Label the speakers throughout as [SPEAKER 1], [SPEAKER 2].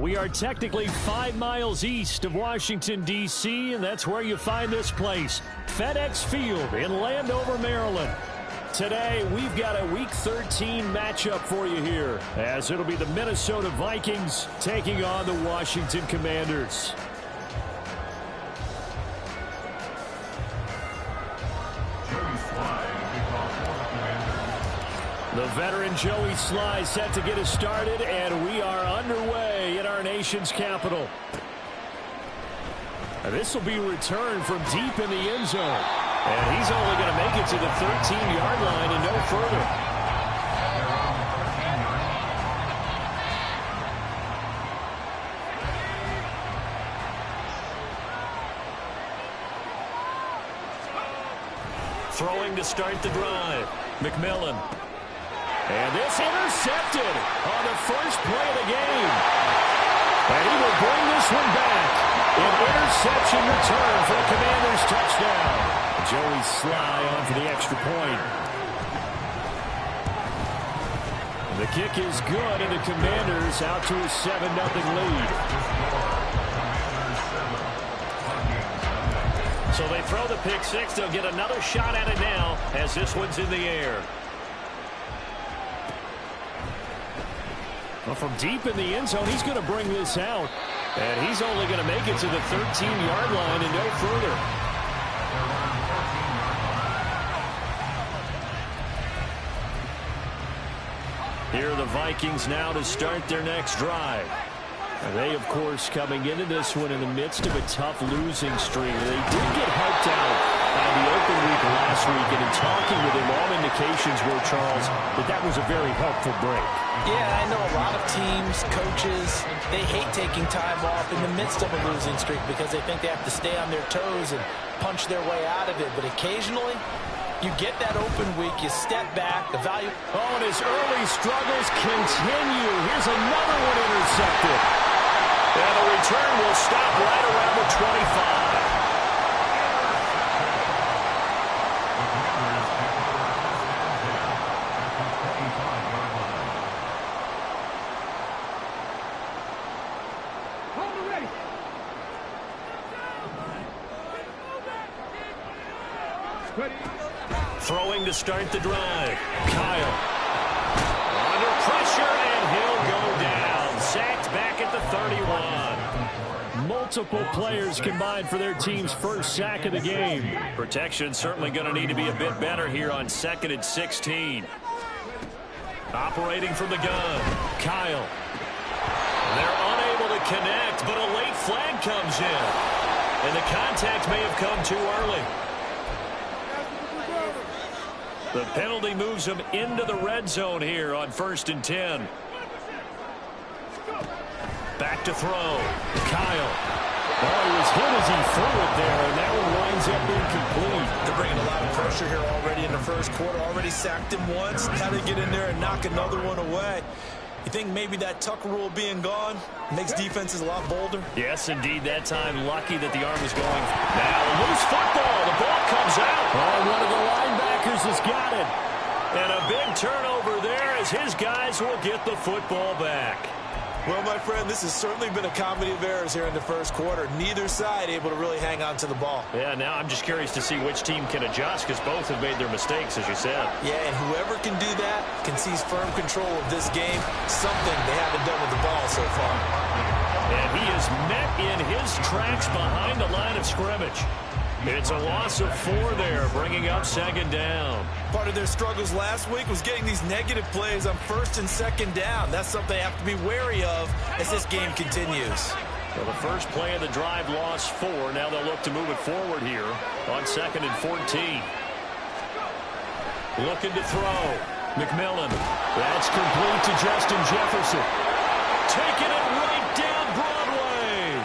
[SPEAKER 1] We are technically 5 miles east of Washington, D.C., and that's where you find this place, FedEx Field in Landover, Maryland. Today, we've got a Week 13 matchup for you here, as it'll be the Minnesota Vikings taking on the Washington Commanders. The veteran Joey Sly set to get us started, and we are underway in our nation's capital. This will be returned from deep in the end zone. And he's only going to make it to the 13-yard line and no further. Throwing to start the drive. McMillan. And this intercepted on the first play of the game. And he will bring this one back. An interception return for the Commanders' touchdown. Joey Sly on for the extra point. The kick is good, and the Commanders out to a 7-0 lead. So they throw the pick six. They'll get another shot at it now as this one's in the air. Well, from deep in the end zone, he's going to bring this out. And he's only going to make it to the 13-yard line and no further. Here are the Vikings now to start their next drive. And they, of course, coming into this one in the midst of a tough losing streak. They did get helped out by the open week last week. And in talking with him, all indications were, Charles, that was a very helpful break.
[SPEAKER 2] Yeah, I know a lot of teams, coaches, they hate taking time off in the midst of a losing streak because they think they have to stay on their toes and punch their way out of it. But occasionally, you get that open week, you step back, the value.
[SPEAKER 1] Oh, and his early struggles continue. Here's another one intercepted. And the return will stop right around the 25. Throwing to start the drive. Kyle. Under pressure, and he'll go down. Sacked back at the 31. Multiple players combined for their team's first sack of the game. Protection certainly going to need to be a bit better here on 2nd and 16. Operating from the gun. Kyle. They're unable to connect, but a late flag comes in. And the contact may have come too early. The penalty moves them into the red zone here on 1st and 10. Back to throw. Kyle. Oh, he was hit as he threw it there, and that one winds up incomplete.
[SPEAKER 2] They're bringing a lot of pressure here already in the first quarter. Already sacked him once. Now they get in there and knock another one away. You think maybe that tuck rule being gone makes defenses a lot bolder?
[SPEAKER 1] Yes, indeed. That time, lucky that the arm was going. Now, loose football. The ball comes out. Oh, one of the linebackers has got it. And a big turnover there as his guys will get the football back.
[SPEAKER 2] Well, my friend, this has certainly been a comedy of errors here in the first quarter. Neither side able to really hang on to the ball.
[SPEAKER 1] Yeah, now I'm just curious to see which team can adjust because both have made their mistakes, as you said.
[SPEAKER 2] Yeah, and whoever can do that can seize firm control of this game, something they haven't done with the ball so far.
[SPEAKER 1] And he is met in his tracks behind the line of scrimmage. It's a loss of 4 there, bringing up 2nd down.
[SPEAKER 2] Part of their struggles last week was getting these negative plays on 1st and 2nd down. That's something they have to be wary of as this game continues.
[SPEAKER 1] Well, the first play of the drive lost 4. Now they'll look to move it forward here on 2nd and 14. Looking to throw. McMillan. That's complete to Justin Jefferson. Taking it right down Broadway.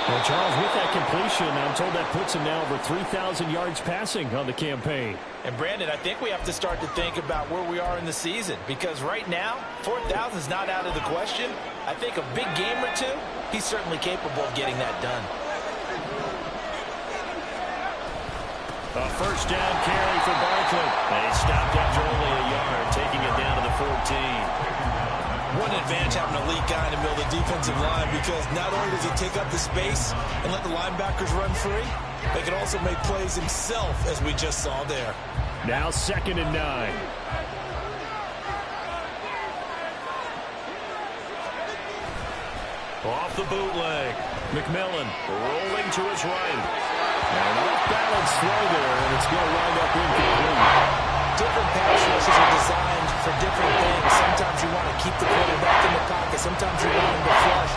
[SPEAKER 1] Well, Charles, with that completion, I'm told that puts him now over 3,000 yards passing on the campaign.
[SPEAKER 2] And, Brandon, I think we have to start to think about where we are in the season because right now, 4,000 is not out of the question. I think a big game or two, he's certainly capable of getting that done.
[SPEAKER 1] A first down carry for Barkley. They stopped after only a yard, taking it down to the 14.
[SPEAKER 2] advantage having an elite guy in the middle of the defensive line, because not only does he take up the space and let the linebackers run free, they can also make plays himself, as we just saw there.
[SPEAKER 1] Now 2nd and 9. Off the bootleg. McMillan rolling to his right. An off-balance throw there, and it's going to wind up incomplete.
[SPEAKER 2] Different pass rushes are designed for different things. Sometimes you want to keep the quarterback in the pocket. Sometimes you want him to flush.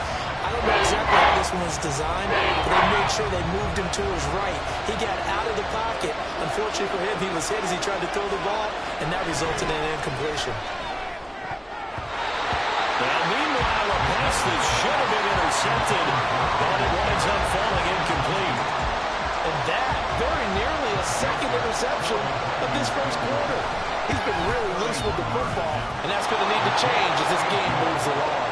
[SPEAKER 2] I don't know exactly how this one was designed, but they made sure they moved him to his right. He got out of the pocket. Unfortunately for him, he was hit as he tried to throw the ball, and that resulted in an incompletion.
[SPEAKER 1] And meanwhile, a pass that should have been intercepted, but it winds up falling incomplete.
[SPEAKER 2] And that very nearly a second interception of this first quarter. He's been really loose with the football, and that's going to need to change as this game moves along.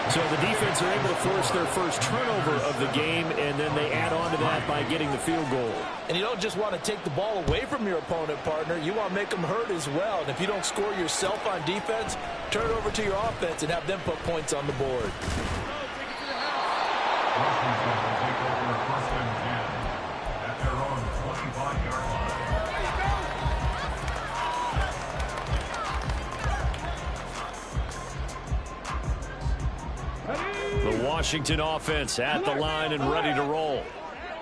[SPEAKER 1] So the defense are able to force their first turnover of the game, and then they add on to that by getting the field goal.
[SPEAKER 2] And you don't just want to take the ball away from your opponent, partner. You want to make them hurt as well. And if you don't score yourself on defense, turn it over to your offense and have them put points on the board.
[SPEAKER 1] The Washington offense at the line and ready to roll.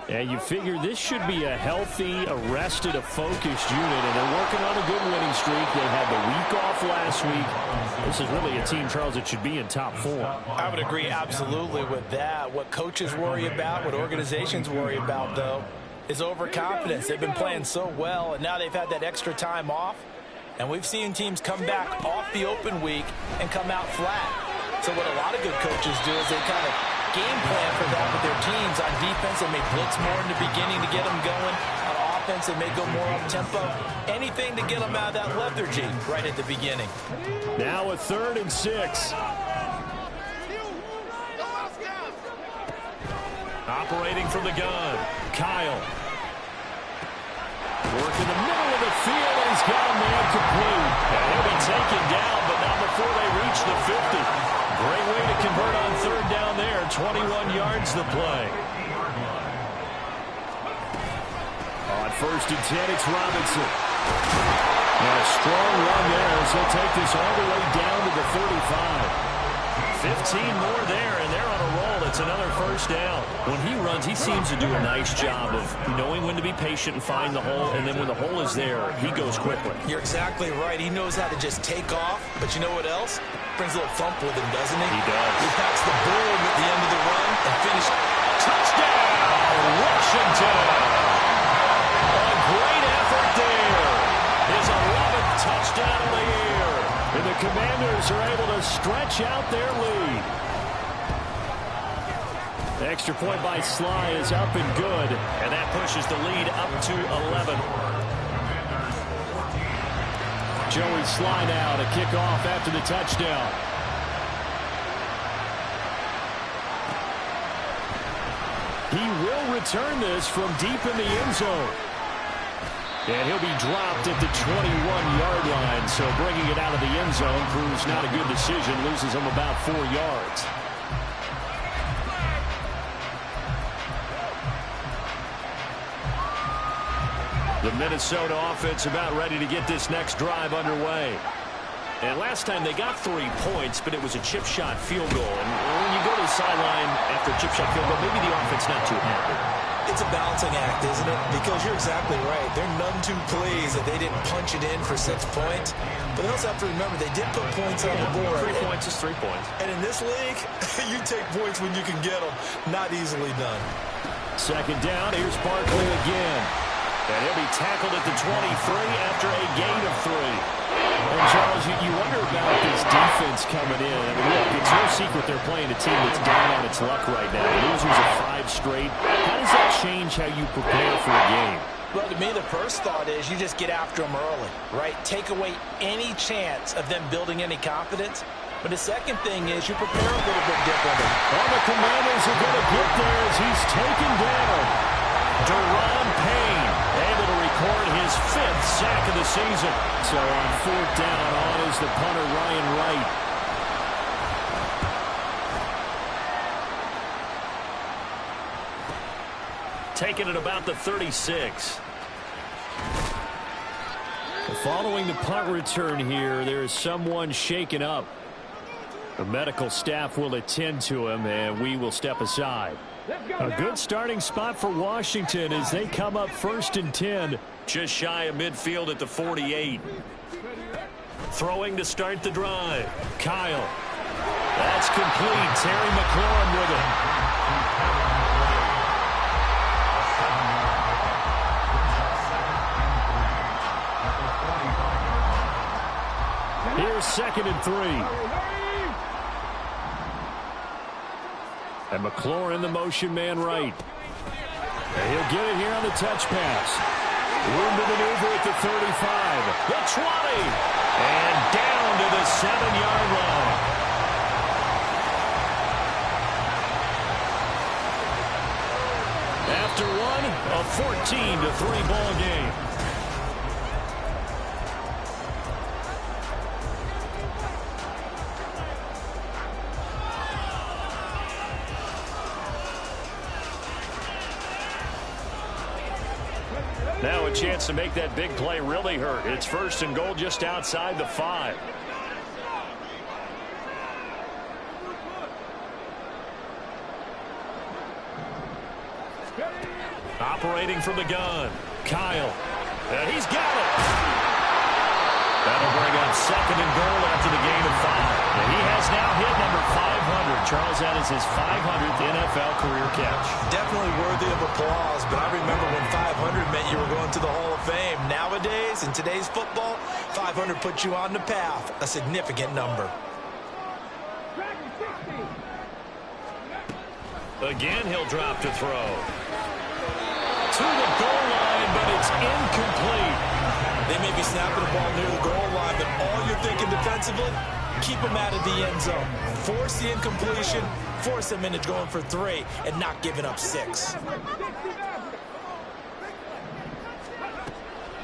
[SPEAKER 1] And you figure this should be a healthy, arrested, a focused unit, and they're working on a good winning streak. They had the week off last week. This is really a team, Charles, that should be in top form.
[SPEAKER 2] I would agree absolutely with that. What coaches worry about, what organizations worry about, though, is overconfidence. They've been playing so well, and now they've had that extra time off. And we've seen teams come back off the open week and come out flat. So what a lot of good coaches do is they kind of game plan for that with their teams. On defense, they may blitz more in the beginning to get them going. On offense, they may go more up-tempo. Anything to get them out of that lethargy right at the beginning.
[SPEAKER 1] Now a 3rd and 6. Operating from the gun, Kyle. Work in the middle of the field, and he's got a man complete. And he'll be taken down, but not before they reach the 50. Great way to convert on 3rd down there. 21 yards the play. On 1st and 10, it's Robinson. And a strong run there as he'll take this all the way down to the 35. 15 more there, and they're on a roll. It's another 1st down. When he runs, he seems to do a nice job of knowing when to be patient and find the hole, and then when the hole is there, he goes quickly.
[SPEAKER 2] You're exactly right. He knows how to just take off, but you know what else? Brings a little thump with him, doesn't he?
[SPEAKER 1] He does.
[SPEAKER 2] He packs the boom at the end of the run and finishes.
[SPEAKER 1] Touchdown, Washington! A great effort there. His 11th touchdown of the year. And the Commanders are able to stretch out their lead. The extra point by Sly is up and good. And that pushes the lead up to 11. Joey Sly now to kick off after the touchdown. He will return this from deep in the end zone. And he'll be dropped at the 21-yard line. So bringing it out of the end zone proves not a good decision. Loses him about 4 yards. The Minnesota offense about ready to get this next drive underway. And last time they got 3 points, but it was a chip shot field goal. And when you go to the sideline after a chip shot field goal, maybe the offense not too happy.
[SPEAKER 2] It's a balancing act, isn't it? Because you're exactly right. They're none too pleased that they didn't punch it in for 6 points. But they also have to remember they did put points on the board.
[SPEAKER 1] 3 points is 3 points.
[SPEAKER 2] And in this league, you take points when you can get them. Not easily done.
[SPEAKER 1] 2nd down. Here's Barkley again. And he'll be tackled at the 23 after a gain of 3. And, Charles, you wonder about this defense coming in. I mean, look, it's no secret they're playing a team that's down on its luck right now. Losers of 5 straight. How does that change how you prepare for a game?
[SPEAKER 2] Well, to me, the first thought is you just get after them early, right? Take away any chance of them building any confidence. But the second thing is you prepare a little bit differently.
[SPEAKER 1] All the Commanders are going to get there as he's taken down. Deron Payne able to record his 5th sack of the season. So on 4th down, on is the punter Ryan Wright. taken at about the 36. Following the punt return here, there is someone shaken up. The medical staff will attend to him, and we will step aside. A good starting spot for Washington as they come up 1st and 10. Just shy of midfield at the 48. Throwing to start the drive. Kyle. That's complete. Terry McLaurin with it. Here's 2nd and 3. And McLaurin, the motion man right. And he'll get it here on the touch pass. Room to maneuver at the 35. The 20. And down to the 7-yard line. After one, a 14-3 ball game. Now a chance to make that big play really hurt. It's 1st and goal just outside the 5. Operating from the gun. Kyle. And he's got it. That'll bring up 2nd and goal after the gain of 5. And he has now hit number 500. Charles, that is his 500th NFL career catch.
[SPEAKER 2] Definitely worthy of applause, but I remember when 500 meant you were going to the Hall of Fame. Nowadays, in today's football, 500 puts you on the path, a significant number.
[SPEAKER 1] Again, he'll drop to throw. To the goal line, but it's incomplete.
[SPEAKER 2] They may be snapping the ball near the goal line, but all you're thinking defensively, keep them out of the end zone. Force the incompletion, force them into going for 3, and not giving up 6.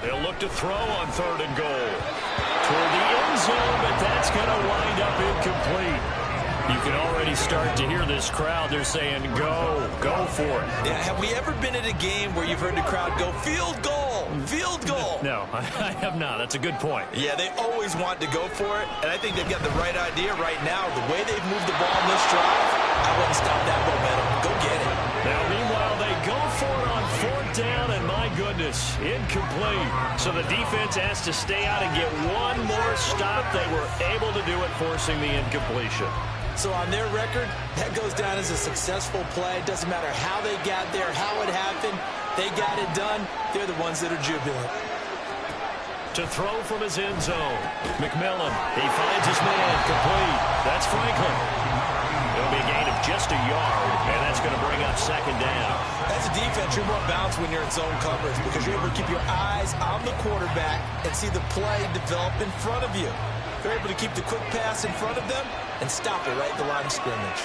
[SPEAKER 1] They'll look to throw on 3rd and goal. Toward the end zone, but that's going to wind up incomplete. You can already start to hear this crowd. They're saying, go for it.
[SPEAKER 2] Yeah, have we ever been at a game where you've heard the crowd go, field goal, field goal?
[SPEAKER 1] No, I have not. That's a good point.
[SPEAKER 2] Yeah, they always want to go for it, and I think they've got the right idea right now. The way they've moved the ball in this drive, I wouldn't stop that momentum. Go get it.
[SPEAKER 1] Now, meanwhile, they go for it on 4th down, and my goodness, incomplete. So the defense has to stay out and get one more stop. They were able to do it, forcing the incompletion.
[SPEAKER 2] So on their record, that goes down as a successful play. It doesn't matter how they got there, how it happened. They got it done. They're the ones that are jubilant.
[SPEAKER 1] To throw from his end zone. McMillan, he finds his man, complete. That's Franklin. It'll be a gain of just a yard, and that's going to bring up 2nd down.
[SPEAKER 2] As a defense, you're more balanced when you're in zone coverage because you're able to keep your eyes on the quarterback and see the play develop in front of you. They're able to keep the quick pass in front of them and stop it right at the line of scrimmage.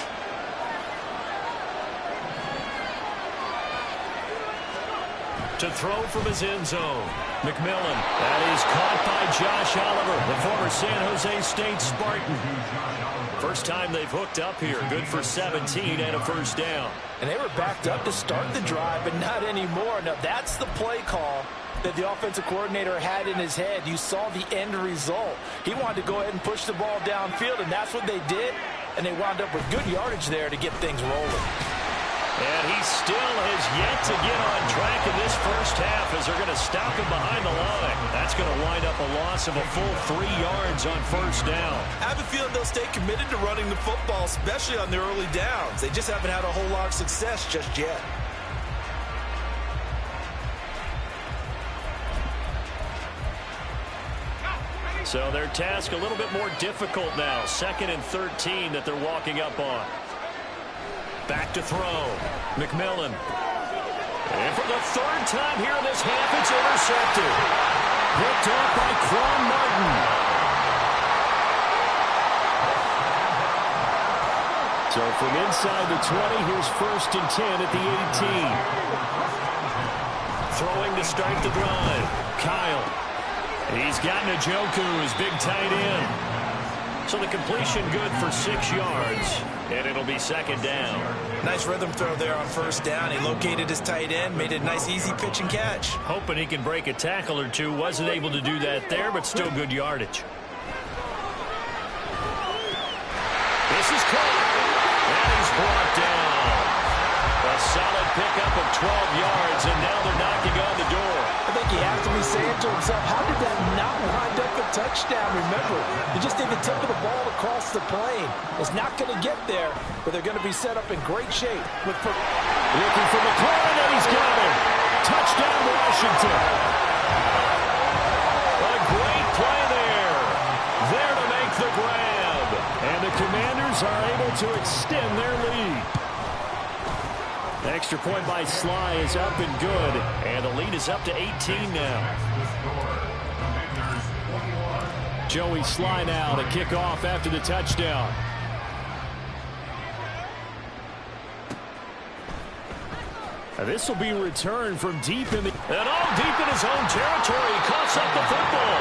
[SPEAKER 1] To throw from his end zone. McMillan. That is caught by Josh Oliver, the former San Jose State Spartan. First time they've hooked up here. Good for 17 and a 1st down.
[SPEAKER 2] And they were backed up to start the drive, but not anymore. Now, that's the play call that the offensive coordinator had in his head. You saw the end result. He wanted to go ahead and push the ball downfield, and that's what they did. And they wound up with good yardage there to get things rolling.
[SPEAKER 1] And he still has yet to get on track in this first half as they're going to stop him behind the line. That's going to wind up a loss of a full 3 yards on 1st down.
[SPEAKER 2] I have a feeling they'll stay committed to running the football, especially on their early downs. They just haven't had a whole lot of success just yet.
[SPEAKER 1] So their task a little bit more difficult now. 2nd and 13 that they're walking up on. Back to throw. McMillan. And for the 3rd time here in this half, it's intercepted. Picked off by Quan Martin. So from inside the 20, here's 1st and 10 at the 18. Throwing to start the drive. Kyle. He's got Njoku, his big tight end. So the completion good for 6 yards, and it'll be second down.
[SPEAKER 2] Nice rhythm throw there on first down. He located his tight end, made it a nice easy pitch and catch.
[SPEAKER 1] Hoping he can break a tackle or two. Wasn't able to do that there, but still good yardage. This is caught. And he's brought down. A solid pickup of 12 yards, and now they're knocking on the door.
[SPEAKER 2] I think he has to be saying to himself, how did that not wind up a touchdown? Remember, you just need the tip of the ball across the plane. It's not going to get there, but they're going to be set up in great shape.
[SPEAKER 1] Looking for McLaurin, and he's got him. Touchdown, Washington. A great play there. There to make the grab. And the Commanders are able to extend their lead. Extra point by Sly is up and good. And the lead is up to 18 now. Joey Sly now to kick off after the touchdown. This will be returned from deep in the... And all deep in his own territory. He coughs up the football.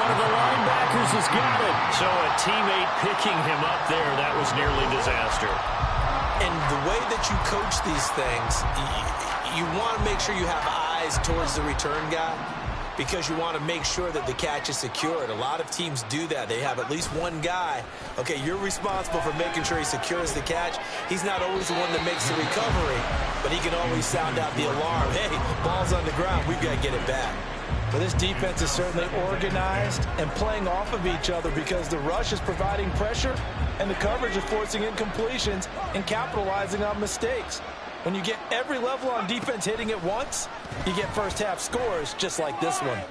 [SPEAKER 1] One of the linebackers has got it. So a teammate picking him up there, that was nearly disaster.
[SPEAKER 2] And the way that you coach these things, you want to make sure you have eyes towards the return guy because you want to make sure that the catch is secured. A lot of teams do that. They have at least one guy. Okay, you're responsible for making sure he secures the catch. He's not always the one that makes the recovery, but he can always sound out the alarm. Hey, ball's on the ground. We've got to get it back. Well, this defense is certainly organized and playing off of each other because the rush is providing pressure and the coverage is forcing incompletions and capitalizing on mistakes. When you get every level on defense hitting at once, you get first-half scores just like this one.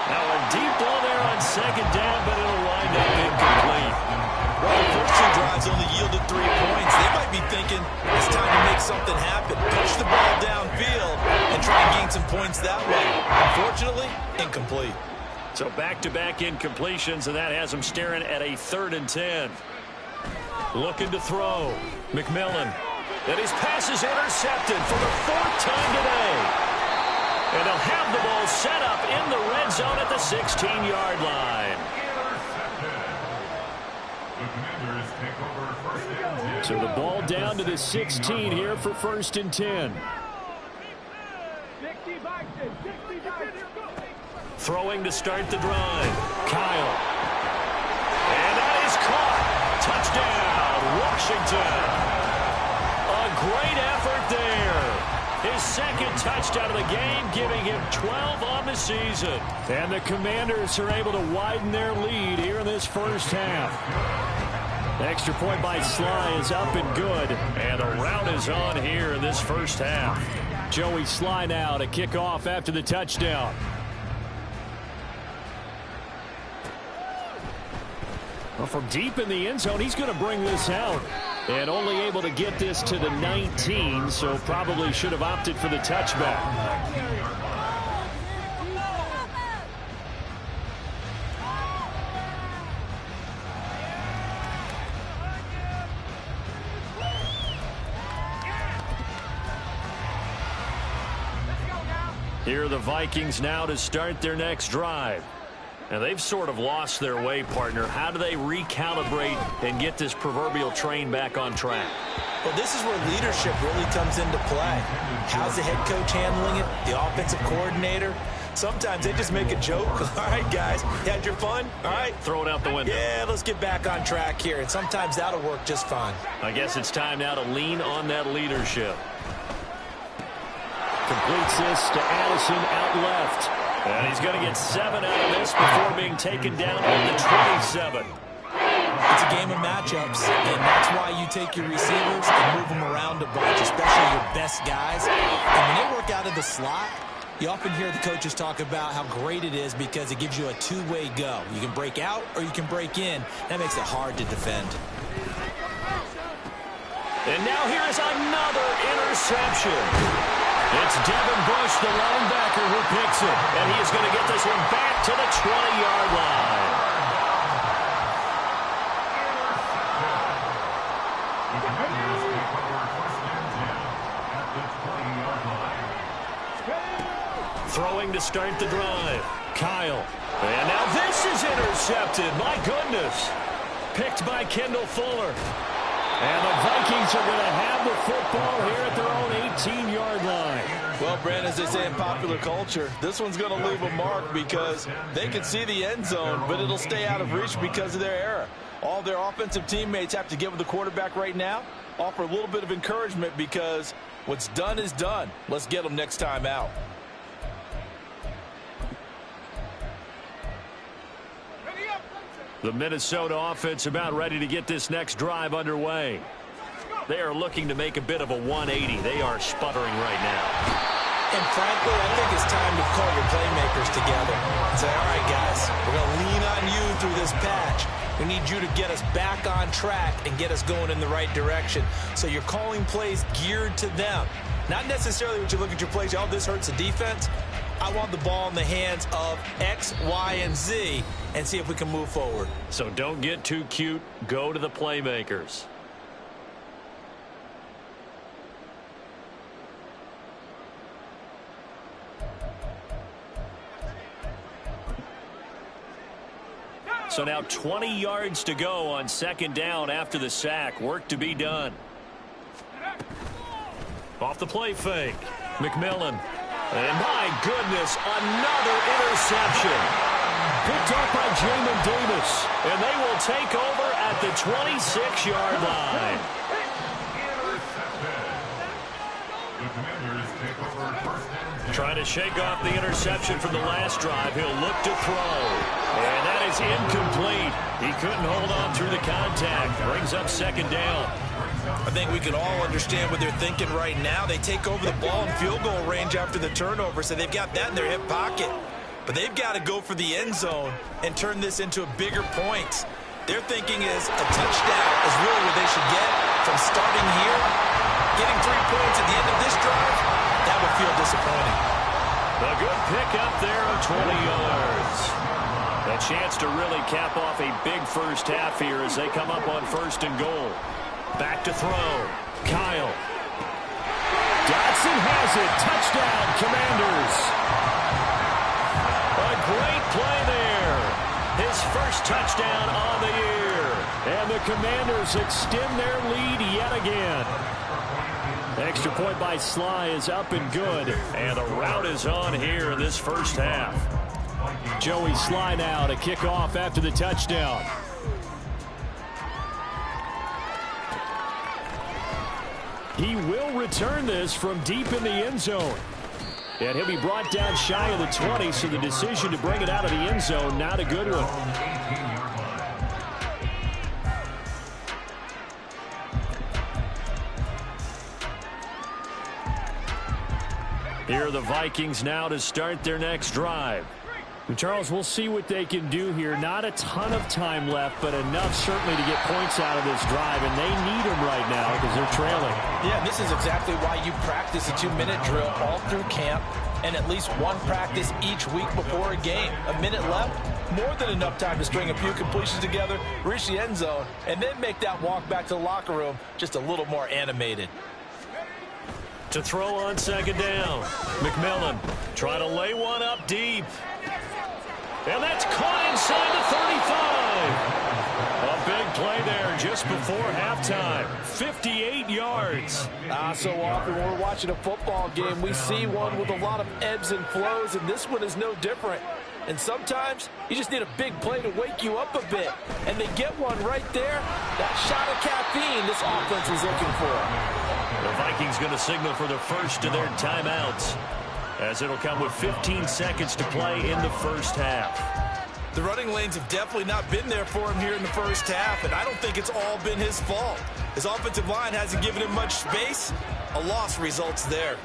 [SPEAKER 1] Now a deep ball there on second down, but it'll wind up incomplete.
[SPEAKER 2] Well, the first 2 drives only yielded 3 points. They might be thinking it's time to make something happen. Push the ball downfield and try and gain some points that way. Unfortunately, incomplete.
[SPEAKER 1] So back-to-back incompletions, and that has them staring at a 3rd and 10. Looking to throw. McMillan. And his pass is intercepted for the 4th time today. And they'll have the ball set up in the red zone at the 16-yard line. So the ball down to the 16 here for 1st and 10. Throwing to start the drive. Kyle. And that is caught. Touchdown, Washington. A great effort there. His 2nd touchdown of the game, giving him 12 on the season. And the Commanders are able to widen their lead here in this first half. Extra point by Sly is up and good. And the rout is on here in this first half. Joey Sly now to kick off after the touchdown. Well, from deep in the end zone, he's going to bring this out. And only able to get this to the 19, so probably should have opted for the touchback. Here are the Vikings now to start their next drive. Now, they've sort of lost their way, partner. How do they recalibrate and get this proverbial train back on track?
[SPEAKER 2] Well, this is where leadership really comes into play. How's the head coach handling it? The offensive coordinator? Sometimes they just make a joke. All right, guys, you had your fun? All right.
[SPEAKER 1] Throw it out the window.
[SPEAKER 2] Yeah, let's get back on track here. And sometimes that'll work just fine.
[SPEAKER 1] I guess it's time now to lean on that leadership. Completes this to Addison out left. And he's going to get 7 out of this before being taken down at the 27.
[SPEAKER 2] It's a game of matchups, and that's why you take your receivers and move them around a bunch, especially your best guys. And when they work out of the slot, you often hear the coaches talk about how great it is because it gives you a two-way go. You can break out or you can break in. That makes it hard to defend.
[SPEAKER 1] And now here is another interception. It's Devin Bush, the linebacker, who picks it. And he is going to get this one back to the 20-yard line. Throwing to start the drive. Kyle. And now this is intercepted. My goodness. Picked by Kendall Fuller. And the Vikings are going to have the football here at their own 18-yard line.
[SPEAKER 2] Well, Brandon, as they say in popular culture, this one's going to leave a mark because they can see the end zone, but it'll stay out of reach because of their error. All their offensive teammates have to give the quarterback right now, offer a little bit of encouragement because what's done is done. Let's get them next time out.
[SPEAKER 1] The Minnesota offense about ready to get this next drive underway. They are looking to make a bit of a 180. They are sputtering right now.
[SPEAKER 2] And frankly, I think it's time to call your playmakers together and say, all right, guys, we're going to lean on you through this patch. We need you to get us back on track and get us going in the right direction. So you're calling plays geared to them. Not necessarily when you look at your plays, oh, this hurts the defense. I want the ball in the hands of X, Y, and Z and see if we can move forward.
[SPEAKER 1] So don't get too cute. Go to the playmakers. So now 20 yards to go on second down after the sack. Work to be done. Off the play fake. McMillan. And my goodness, another interception. Picked up by Jamin Davis. And they will take over at the 26-yard line. Trying to shake off the interception from the last drive. He'll look to throw. And that is incomplete. He couldn't hold on through the contact. Brings up second down.
[SPEAKER 2] I think we can all understand what they're thinking right now. They take over the ball in field goal range after the turnover, so they've got that in their hip pocket. But they've got to go for the end zone and turn this into a bigger point. Their thinking is a touchdown is really what they should get from starting here. Getting 3 points at the end of this drive, that would feel disappointing.
[SPEAKER 1] A good pickup there of 20 yards. A chance to really cap off a big first half here as they come up on first and goal. Back to throw. Kyle. Dotson has it. Touchdown, Commanders. A great play there. His first touchdown on the year. And the Commanders extend their lead yet again. Extra point by Sly is up and good. And the route is on here in this first half. Joey Sly now to kick off after the touchdown. He will return this from deep in the end zone. And he'll be brought down shy of the 20, so the decision to bring it out of the end zone, not a good one. Here are the Vikings now to start their next drive. And Charles, we'll see what they can do here. Not a ton of time left, but enough certainly to get points out of this drive, and they need them right now because they're trailing.
[SPEAKER 2] Yeah, this is exactly why you practice a 2-minute drill all through camp and at least one practice each week before a game. A minute left, more than enough time to string a few completions together, reach the end zone, and then make that walk back to the locker room just a little more animated.
[SPEAKER 1] To throw on second down, McMillan trying to lay one up deep. And that's caught inside the 35. A big play there just before halftime. 58 yards.
[SPEAKER 2] So often when we're watching a football game, we see one with a lot of ebbs and flows, and this one is no different. And sometimes you just need a big play to wake you up a bit. And they get one right there. That shot of caffeine this offense is looking for.
[SPEAKER 1] The Vikings going to signal for the first of their timeouts, as it'll come with 15 seconds to play in the first half.
[SPEAKER 2] The running lanes have definitely not been there for him here in the first half, and I don't think it's all been his fault. His offensive line hasn't given him much space. A loss results there.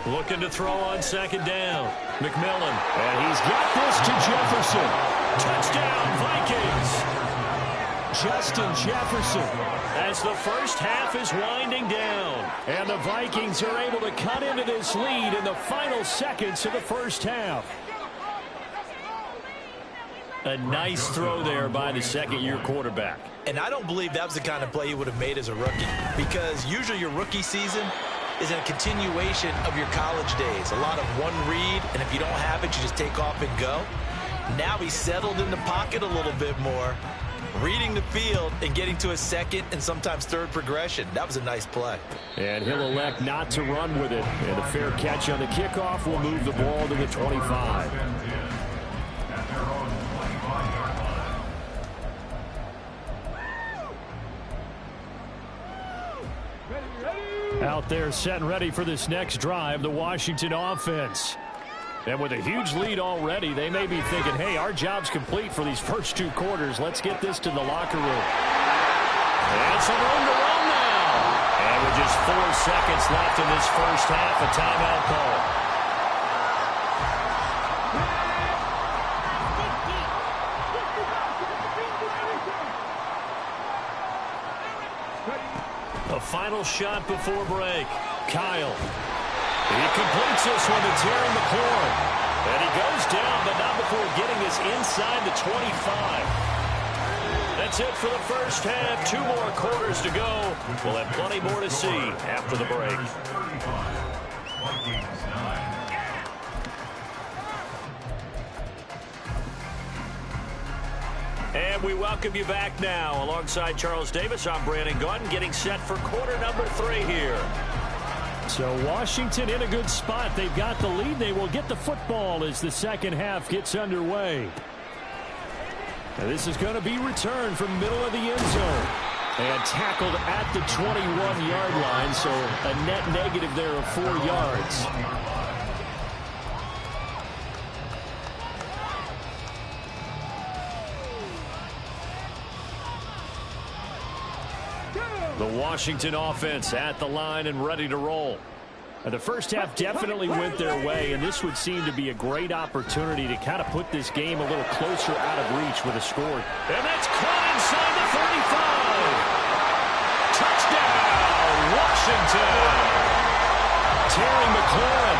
[SPEAKER 1] Looking to throw on second down. McMillan. And he's got this to Jefferson. Touchdown, Vikings. Justin Jefferson as the first half is winding down. And the Vikings are able to cut into this lead in the final seconds of the first half. A nice throw there by the second-year quarterback.
[SPEAKER 2] And I don't believe that was the kind of play he would have made as a rookie, because usually your rookie season, is a continuation of your college days. A lot of one read, and if you don't have it, you just take off and go. Now he's settled in the pocket a little bit more, reading the field and getting to a second and sometimes third progression. That was a nice play.
[SPEAKER 1] And he'll elect not to run with it. And a fair catch on the kickoff will move the ball to the 25. Out there set and ready for this next drive, the Washington offense. And with a huge lead already, they may be thinking, hey, our job's complete for these first 2 quarters. Let's get this to the locker room. And some room to run now. And with just 4 seconds left in this first half, a timeout call. A final shot before break. Kyle. He completes this one to Terry McLaurin. And he goes down, but not before getting this inside the 25. That's it for the first half. 2 more quarters to go. We'll have plenty more to see after the break. And we welcome you back now. Alongside Charles Davis, I'm Brandon Gaudin, getting set for quarter number 3 here. So Washington in a good spot. They've got the lead. They will get the football as the second half gets underway. Now this is going to be returned from middle of the end zone. And tackled at the 21-yard line, so a net negative there of 4 yards. The Washington offense at the line and ready to roll. And the first half definitely went their way, and this would seem to be a great opportunity to kind of put this game a little closer out of reach with a score. And that's caught inside the 35. Touchdown, Washington. Terry McLaurin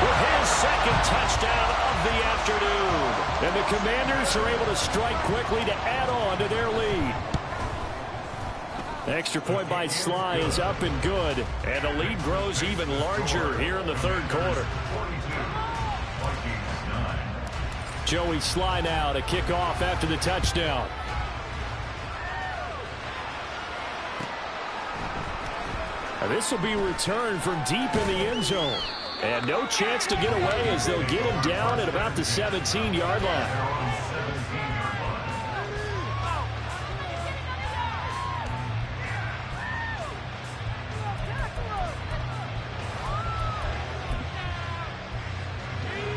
[SPEAKER 1] with his second touchdown of the afternoon. And the Commanders are able to strike quickly to add on to their lead. Extra point by Sly is up and good, and the lead grows even larger here in the third quarter. Joey Sly now to kick off after the touchdown. Now this will be returned from deep in the end zone. And no chance to get away as they'll get him down at about the 17-yard line.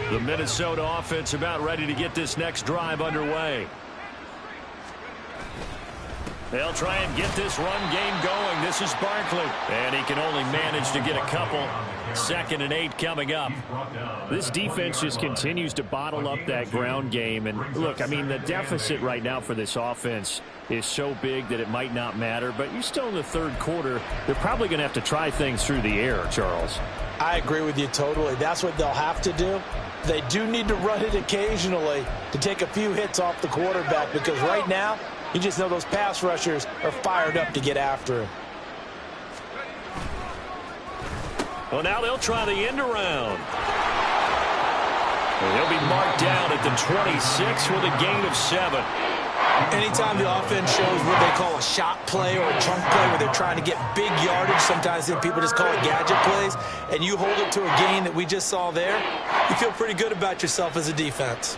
[SPEAKER 1] The Minnesota offense about ready to get this next drive underway. They'll try and get this run game going. This is Barkley. And he can only manage to get a couple. 2nd and 8 coming up. This defense just continues to bottle up that ground game. And look, I mean, the deficit right now for this offense is so big that it might not matter. But you're still in the third quarter. They're probably going to have to try things through the air, Charles.
[SPEAKER 2] I agree with you totally. That's what they'll have to do. They do need to run it occasionally to take a few hits off the quarterback, because right now, you just know those pass rushers are fired up to get after him.
[SPEAKER 1] Well, now they'll try the end around. He'll be marked down at the 26 with a gain of 7.
[SPEAKER 2] Anytime the offense shows what they call a shot play or a chunk play where they're trying to get big yardage, sometimes people just call it gadget plays, and you hold it to a gain that we just saw there, you feel pretty good about yourself as a defense.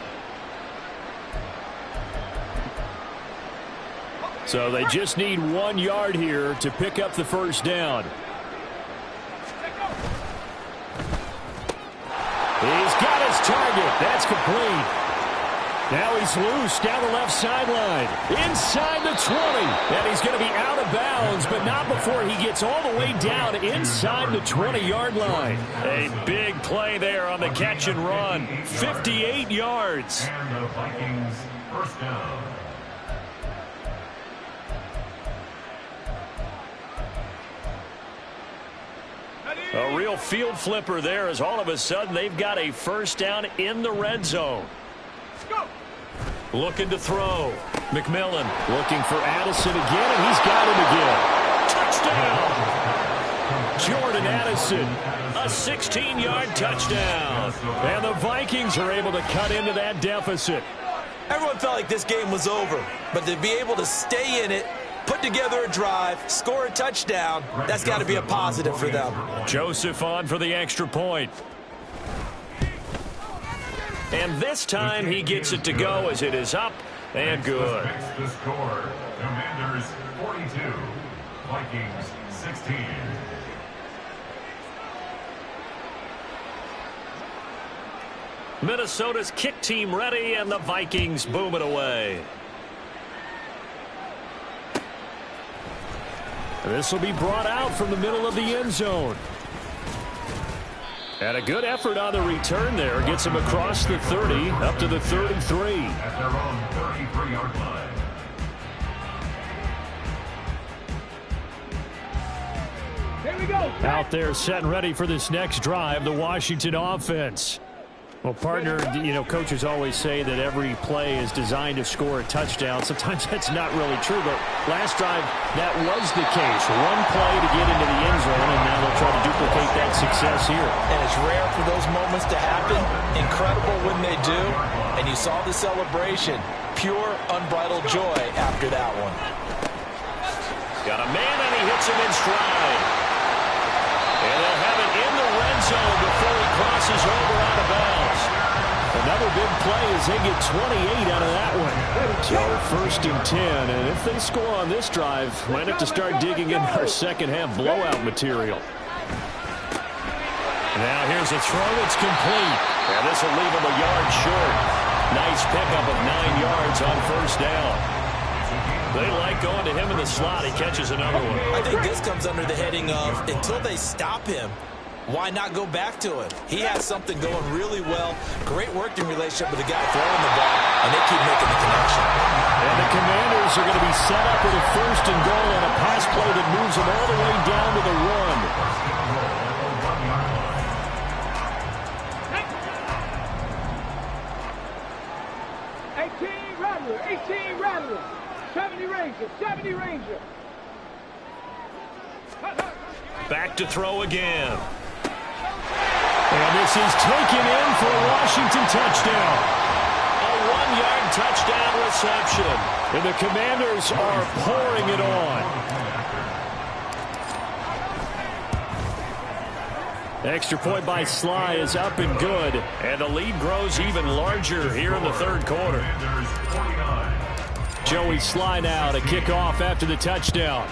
[SPEAKER 1] So they just need 1 yard here to pick up the first down. He's got his target. That's complete. Now he's loose down the left sideline. Inside the 20. And he's going to be out of bounds, but not before he gets all the way down inside the 20-yard line. A big play there on the catch and run. 58 yards.
[SPEAKER 3] And the Vikings first down.
[SPEAKER 1] A real field flipper there, as all of a sudden they've got a first down in the red zone. Looking to throw. McMillan looking for Addison again, and he's got him again. Touchdown! Jordan Addison, a 16-yard touchdown. And the Vikings are able to cut into that deficit.
[SPEAKER 2] Everyone felt like this game was over, but to be able to stay in it, put together a drive, score a touchdown, that's got to be a positive for them.
[SPEAKER 1] Joseph on for the extra point. And this time he gets it to go as it is up and good.
[SPEAKER 3] The score, Commanders 42, Vikings 16.
[SPEAKER 1] Minnesota's kick team ready, and the Vikings boom it away. This will be brought out from the middle of the end zone. And a good effort on the return there. Gets him across the 30, up to the 33.
[SPEAKER 3] At their own 33-yard line.
[SPEAKER 4] Here we go.
[SPEAKER 1] Out there set and ready for this next drive, the Washington offense. Well, partner, you know, coaches always say that every play is designed to score a touchdown. Sometimes that's not really true, but last drive, that was the case. One play to get into the end zone, and now they'll try to duplicate that success here.
[SPEAKER 2] And it's rare for those moments to happen. Incredible when they do. And you saw the celebration. Pure, unbridled joy after that one.
[SPEAKER 1] Got a man, and he hits him in stride. And they'll have it in the red zone before he crosses over out of bounds. Another big play as they get 28 out of that one. So 1st and 10, and if they score on this drive, might have to start digging in our second half blowout material. Now here's a throw that's complete. And this will leave him a yard short. Nice pickup of 9 yards on 1st down. They like going to him in the slot. He catches another one.
[SPEAKER 2] I think this comes under the heading of until they stop him, why not go back to him? He has something going really well. Great working relationship with the guy throwing the ball, and they keep making the connection.
[SPEAKER 1] And the Commanders are going to be set up with a 1st and goal on a pass play that moves them all the way down to the run.
[SPEAKER 4] 18 Rattler, 70 Ranger, 70 Ranger.
[SPEAKER 1] Back to throw again. And this is taken in for a Washington touchdown. A 1-yard touchdown reception. And the Commanders are pouring it on. Extra point by Sly is up and good. And the lead grows even larger here in the 3rd quarter. Joey Sly now to kick off after the touchdown.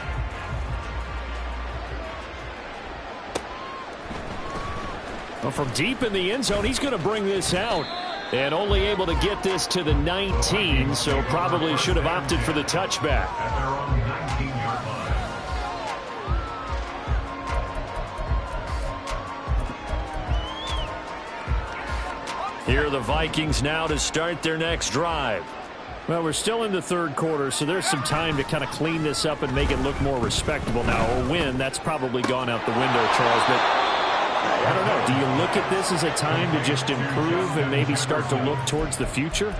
[SPEAKER 1] Well, from deep in the end zone, he's going to bring this out. And only able to get this to the 19, so probably should have opted for the touchback. Here are the Vikings now to start their next drive. Well, we're still in the 3rd quarter, so there's some time to kind of clean this up and make it look more respectable now. A win, that's probably gone out the window, Charles, but I don't know. Do you look at this as a time to just improve and maybe start to look towards the future?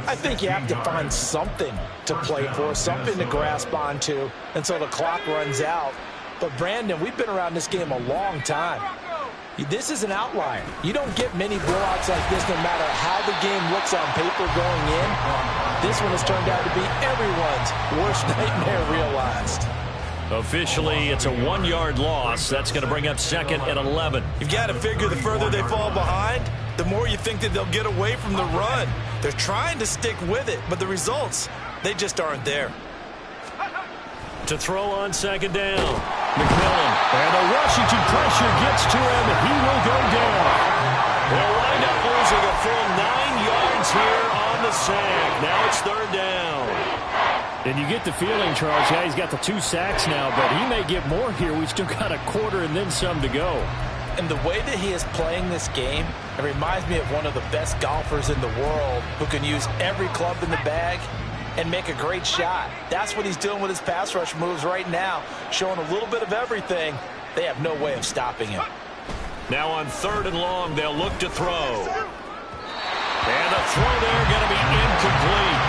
[SPEAKER 2] I think you have to find something to play for, something to grasp onto until the clock runs out. But, Brandon, we've been around this game a long time. This is an outlier. You don't get many blowouts like this no matter how the game looks on paper going in. This one has turned out to be everyone's worst nightmare realized.
[SPEAKER 1] Officially, it's a 1-yard loss. That's going to bring up 2nd and 11.
[SPEAKER 2] You've got to figure the further they fall behind, the more you think that they'll get away from the run. They're trying to stick with it, but the results, they just aren't there.
[SPEAKER 1] To throw on 2nd down. McMillan. And the Washington pressure gets to him, and he will go down. They'll wind up losing a full 9 yards here on the sack. Now it's 3rd down. And you get the feeling, Charles, yeah, he's got the 2 sacks now, but he may get more here. We've still got a quarter and then some to go.
[SPEAKER 2] And the way that he is playing this game, it reminds me of one of the best golfers in the world who can use every club in the bag and make a great shot. That's what he's doing with his pass rush moves right now, showing a little bit of everything. They have no way of stopping him.
[SPEAKER 1] Now on 3rd and long, they'll look to throw. And the throw there going to be incomplete.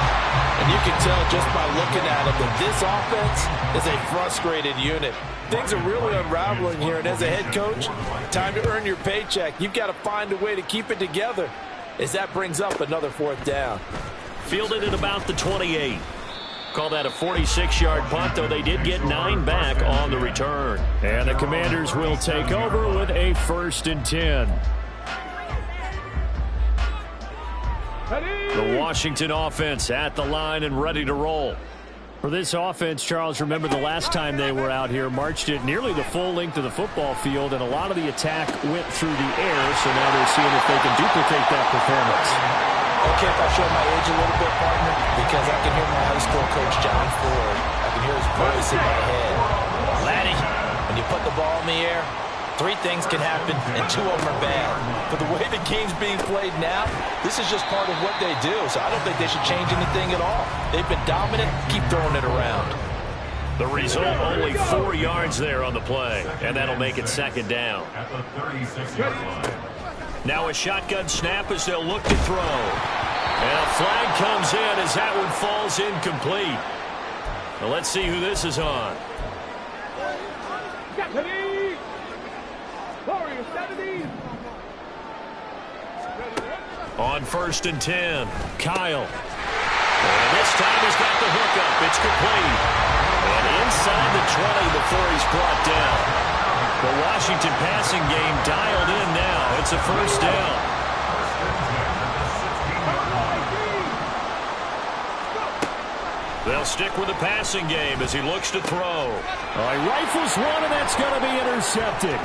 [SPEAKER 2] And you can tell just by looking at them that this offense is a frustrated unit. Things are really unraveling here, and as a head coach, time to earn your paycheck. You've got to find a way to keep it together as that brings up another 4th down.
[SPEAKER 1] Fielded at about the 28. Call that a 46-yard punt, though they did get 9 back on the return. And the Commanders will take over with a 1st and 10. The Washington offense at the line and ready to roll. For this offense, Charles, remember the last time they were out here, marched it nearly the full length of the football field, and a lot of the attack went through the air, so now they're seeing if they can duplicate that performance.
[SPEAKER 2] Okay, if I show my age a little bit, partner, because I can hear my high school coach, John Ford. I can hear his voice in my head. Laddie, when you put the ball in the air, 3 things can happen, and 2 of them are bad. But the way the game's being played now, this is just part of what they do. So I don't think they should change anything at all. They've been dominant. Keep throwing it around.
[SPEAKER 1] The result, only 4 yards there on the play, and that'll make it 2nd down.
[SPEAKER 3] At the 36-yard line.
[SPEAKER 1] Now a shotgun snap as they'll look to throw. And a flag comes in as that one falls incomplete. Well, let's see who this is on. On 1st and 10, Kyle. And this time he's got the hookup. It's complete. And inside the 20 before he's brought down. The Washington passing game dialed in now. It's a 1st down. They'll stick with the passing game as he looks to throw.
[SPEAKER 5] All right, rifles one, and that's going to be intercepted.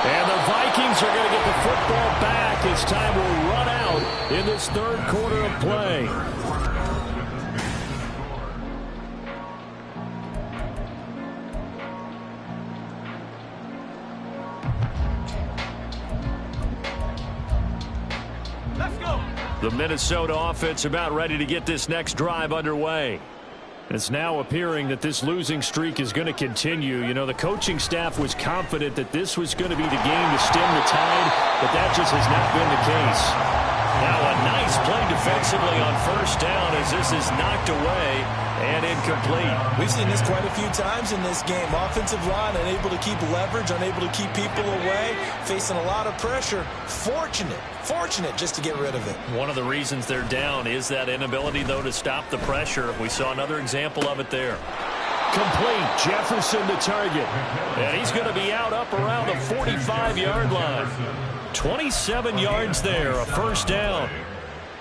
[SPEAKER 5] And the Vikings are going to get the football back as time will run out in this 3rd quarter of play.
[SPEAKER 4] Let's go.
[SPEAKER 1] The Minnesota offense about ready to get this next drive underway. It's now appearing that this losing streak is going to continue. You know, the coaching staff was confident that this was going to be the game to stem the tide, but that just has not been the case. Now a nice play defensively on 1st down as this is knocked away and incomplete.
[SPEAKER 2] We've seen this quite a few times in this game. Offensive line unable to keep leverage, unable to keep people away, facing a lot of pressure. Fortunate just to get rid of it.
[SPEAKER 1] One of the reasons they're down is that inability, though, to stop the pressure. We saw another example of it there.
[SPEAKER 5] Complete. Jefferson the target.
[SPEAKER 1] And he's going to be out up around the 45-yard line. 27 yards there, a 1st down.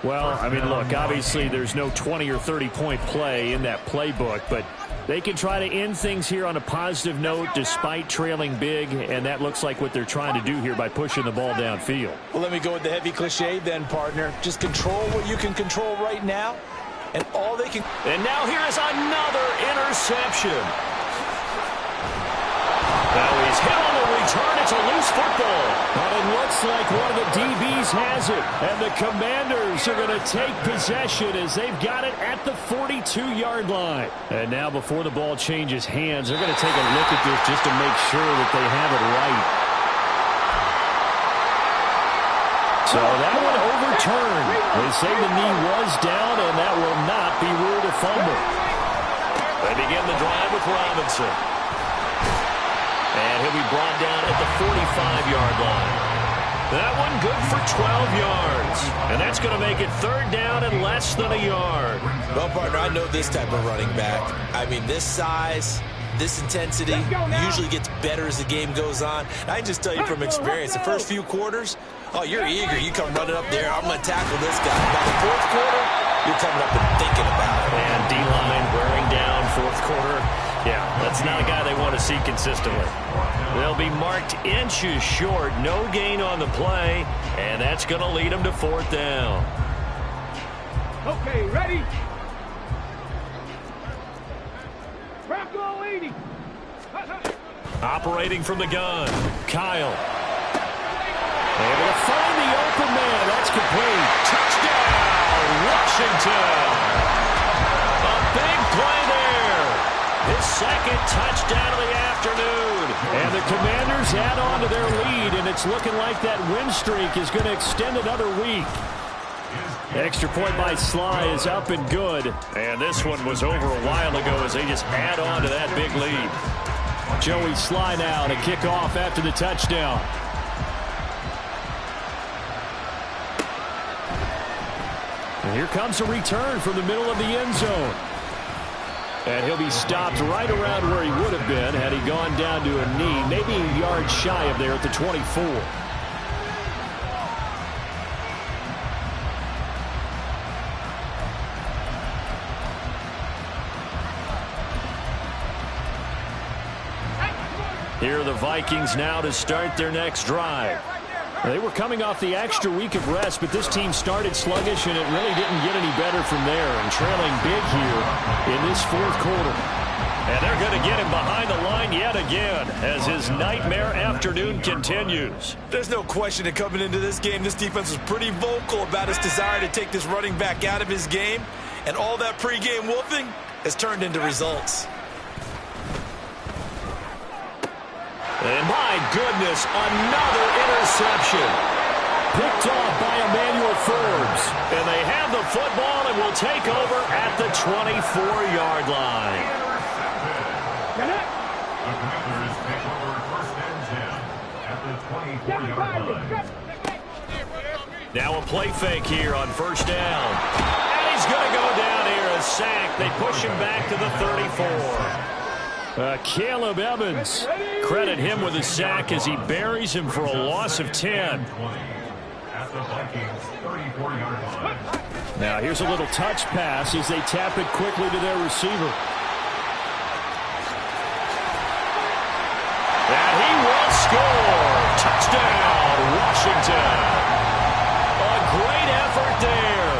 [SPEAKER 5] Well, I mean, look, obviously there's no 20 or 30-point play in that playbook, but they can try to end things here on a positive note despite trailing big, and that looks like what they're trying to do here by pushing the ball downfield.
[SPEAKER 2] Well, let me go with the heavy cliche then, partner. Just control what you can control right now, and all they can...
[SPEAKER 1] And now here is another interception. Now he's hit on the return. It's a loose football.
[SPEAKER 5] But it looks like one of the DBs has it. And the Commanders are going to take possession as they've got it at the 42-yard line. And now before the ball changes hands, they're going to take a look at this just to make sure that they have it right. So that one overturned. They say the knee was down, and that will not be ruled a fumble.
[SPEAKER 1] They begin the drive with Robinson. And he'll be brought down at the 45-yard line. That one good for 12 yards. And that's going to make it 3rd down and less than a yard.
[SPEAKER 2] Well, partner, I know this type of running back. I mean, this size, this intensity usually gets better as the game goes on. I can just tell you from experience, the first few quarters, oh, you're eager. You come running up there, I'm going to tackle this guy. By the 4th quarter, you're coming up and thinking about it.
[SPEAKER 1] And D-line wearing down 4th quarter. Yeah, that's not a guy they want to see consistently. They'll be marked inches short. No gain on the play, and that's going to lead them to 4th down.
[SPEAKER 4] Okay, ready? Bronco 80.
[SPEAKER 1] Operating from the gun, Kyle. Able to find the open man. That's complete. Touchdown, Washington. A big play there. His 2nd touchdown of the afternoon.
[SPEAKER 5] And the Commanders add on to their lead, and it's looking like that win streak is going to extend another week. Extra point by Sly is up and good.
[SPEAKER 1] And this one was over a while ago as they just add on to that big lead.
[SPEAKER 5] Joey Sly now to kick off after the touchdown. And here comes a return from the middle of the end zone. And he'll be stopped right around where he would have been had he gone down to a knee, maybe a yard shy of there at the 24.
[SPEAKER 1] Here are the Vikings now to start their next drive.
[SPEAKER 5] They were coming off the extra week of rest, but this team started sluggish, and it really didn't get any better from there, and trailing big here in this fourth quarter.
[SPEAKER 1] And they're going to get him behind the line yet again as his nightmare afternoon continues.
[SPEAKER 2] There's no question that coming into this game, this defense was pretty vocal about its desire to take this running back out of his game, and all that pregame wolfing has turned into results.
[SPEAKER 1] And my goodness, another interception.
[SPEAKER 5] Picked off by Emmanuel Forbes.
[SPEAKER 1] And they have the football and will take over at the 24-yard line.
[SPEAKER 3] The Commanders take over 1st and 10 at the 24-yard line.
[SPEAKER 1] Now a play fake here on 1st down. And he's going to go down here, a sack. They push him back to the 34.
[SPEAKER 5] Caleb Evans.
[SPEAKER 1] Credit him with a sack as he buries him for a loss of 10.
[SPEAKER 5] Now here's a little touch pass as they tap it quickly to their receiver.
[SPEAKER 1] And he will score. Touchdown, Washington. A great effort there.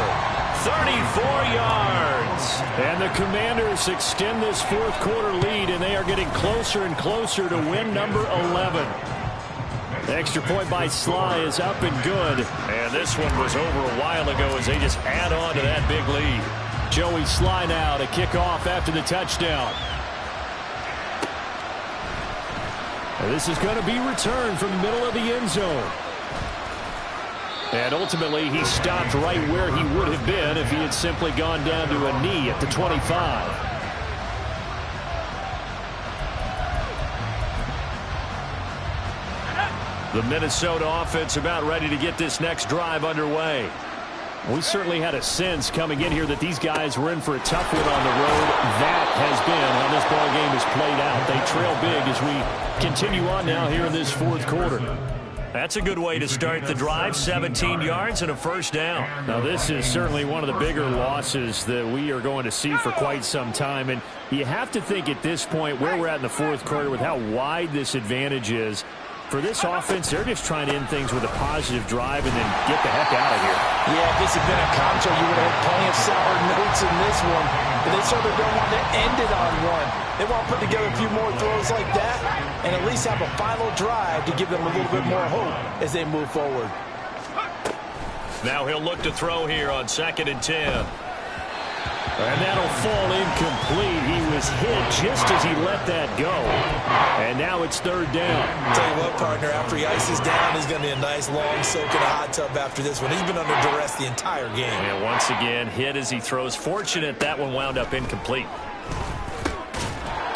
[SPEAKER 1] 34 yards.
[SPEAKER 5] And the Commanders extend this fourth quarter lead, and they are getting closer and closer to win number 11. The extra point by Sly is up and good.
[SPEAKER 1] And this one was over a while ago as they just add on to that big lead.
[SPEAKER 5] Joey Sly now to kick off after the touchdown. And this is going to be returned from the middle of the end zone. And ultimately, he stopped right where he would have been if he had simply gone down to a knee at the 25.
[SPEAKER 1] The Minnesota offense about ready to get this next drive underway.
[SPEAKER 5] We certainly had a sense coming in here that these guys were in for a tough one on the road. That has been how this ball game has played out. They trail big as we continue on now here in this fourth quarter.
[SPEAKER 1] That's a good way to start the drive. 17 yards and a 1st down.
[SPEAKER 5] Now, this is certainly one of the bigger losses that we are going to see for quite some time. And you have to think at this point where we're at in the fourth quarter with how wide this advantage is. For this offense, they're just trying to end things with a positive drive and then get the heck out of here.
[SPEAKER 2] Yeah, if this had been a Concho, you would have had plenty of sour notes in this one. But they certainly don't want to end it on one. They want to put together a few more throws like that and at least have a final drive to give them a little bit more hope as they move forward.
[SPEAKER 1] Now he'll look to throw here on 2nd and 10.
[SPEAKER 5] And that'll fall incomplete. He was hit just as he let that go. And now it's 3rd down.
[SPEAKER 2] Tell you what, partner, after he ices down, he's going to be a nice long soak in a hot tub after this one. He's been under duress the entire game.
[SPEAKER 1] And once again, hit as he throws. Fortunate that one wound up incomplete.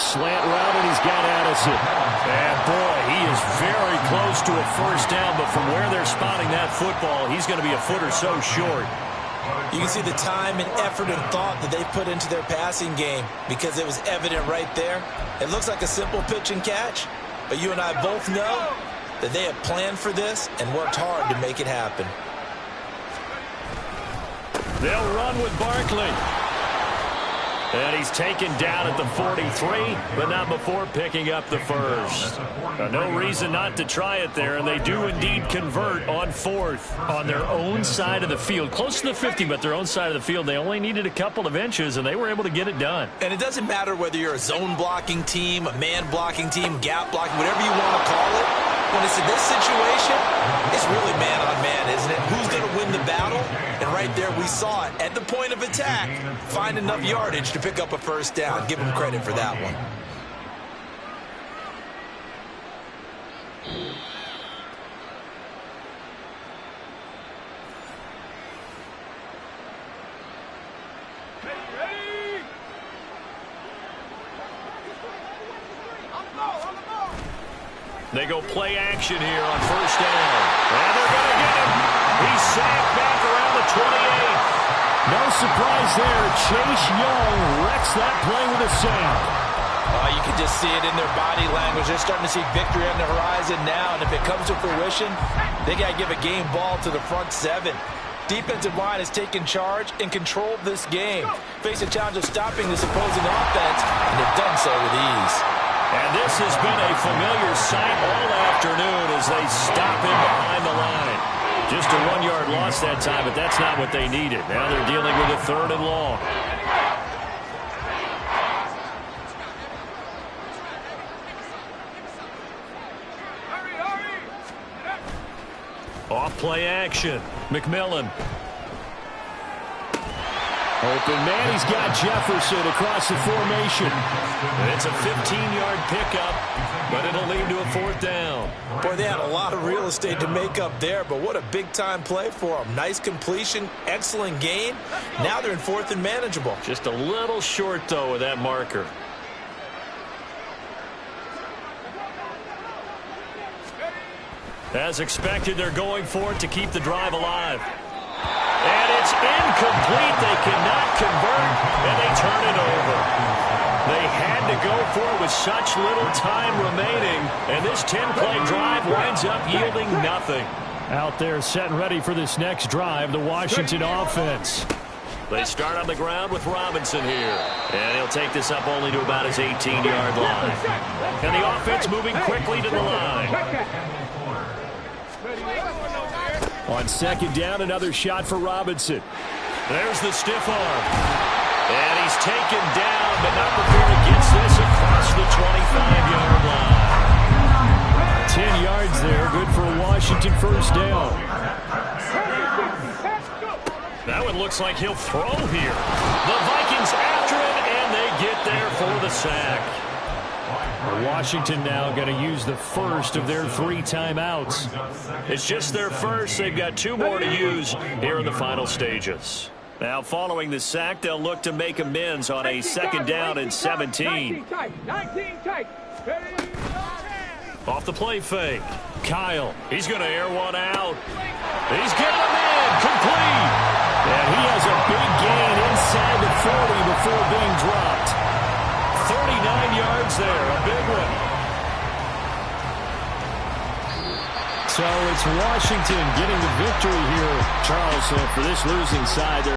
[SPEAKER 5] Slant route, and he's got Addison.
[SPEAKER 1] And boy, he is very close to a 1st down, but from where they're spotting that football, he's going to be a foot or so short.
[SPEAKER 2] You can see the time and effort and thought that they put into their passing game because it was evident right there. It looks like a simple pitch and catch, but you and I both know that they have planned for this and worked hard to make it happen.
[SPEAKER 1] They'll run with Barkley. And he's taken down at the 43, but not before picking up the 1st. No reason not to try it there, and they do indeed convert on 4th on their own side of the field. Close to the 50, but their own side of the field. They only needed a couple of inches, and they were able to get it done.
[SPEAKER 2] And it doesn't matter whether you're a zone blocking team, a man blocking team, gap blocking, whatever you want to call it. When it's in this situation, it's really man on man, isn't it? Who's going to win the battle? And right there we saw it. At the point of attack, find enough yardage to pick up a 1st down. Give them credit for that one.
[SPEAKER 1] They go play action here on first down. And they're going to get him. He's sacked back around the 28.
[SPEAKER 5] No surprise there. Chase Young wrecks that play with a sack.
[SPEAKER 2] You can just see it in their body language. They're starting to see victory on the horizon now, and if it comes to fruition, they got to give a game ball to the front seven. Defensive line has taken charge and controlled this game. Face a challenge of stopping this opposing offense, and they've done so with ease.
[SPEAKER 1] And this has been a familiar sight all afternoon as they stop him behind the line. Just a 1-yard loss that time, but that's not what they needed. Now they're dealing with a 3rd and long. Off play action. McMillan.
[SPEAKER 5] Open man, he's got Jefferson across the formation.
[SPEAKER 1] It's a 15-yard pickup, but it'll lead to a 4th down.
[SPEAKER 2] Boy, they had a lot of real estate to make up there, but what a big-time play for them. Nice completion, excellent gain. Now they're in 4th and manageable.
[SPEAKER 1] Just a little short, though, with that marker. As expected, they're going for it to keep the drive alive. And it's incomplete. They cannot convert, and they turn it over. They had to go for it with such little time remaining, and this 10-play drive winds up yielding nothing.
[SPEAKER 5] Out there set and ready for this next drive, the Washington offense.
[SPEAKER 1] They start on the ground with Robinson here. And he'll take this up only to about his 18-yard line. And the offense moving quickly to the line.
[SPEAKER 5] On 2nd down, another shot for Robinson.
[SPEAKER 1] There's the stiff arm. And he's taken down, but not before he gets this across the 25-yard line.
[SPEAKER 5] 10 yards there, good for a Washington 1st down.
[SPEAKER 1] That one looks like he'll throw here. The Vikings after him, and they get there for the sack.
[SPEAKER 5] Washington now going to use the first of their 3 timeouts.
[SPEAKER 1] It's just their first. They've got 2 more to use here in the final stages. Now, following the sack, they'll look to make amends on a 2nd down and 17. Off the play fake. Kyle, he's going to air one out. He's getting him in. Complete.
[SPEAKER 5] And he has a big gain inside the 40 before being dropped.
[SPEAKER 1] 39 yards there, a big one.
[SPEAKER 5] So it's Washington getting the victory here, Charles. So for this losing side,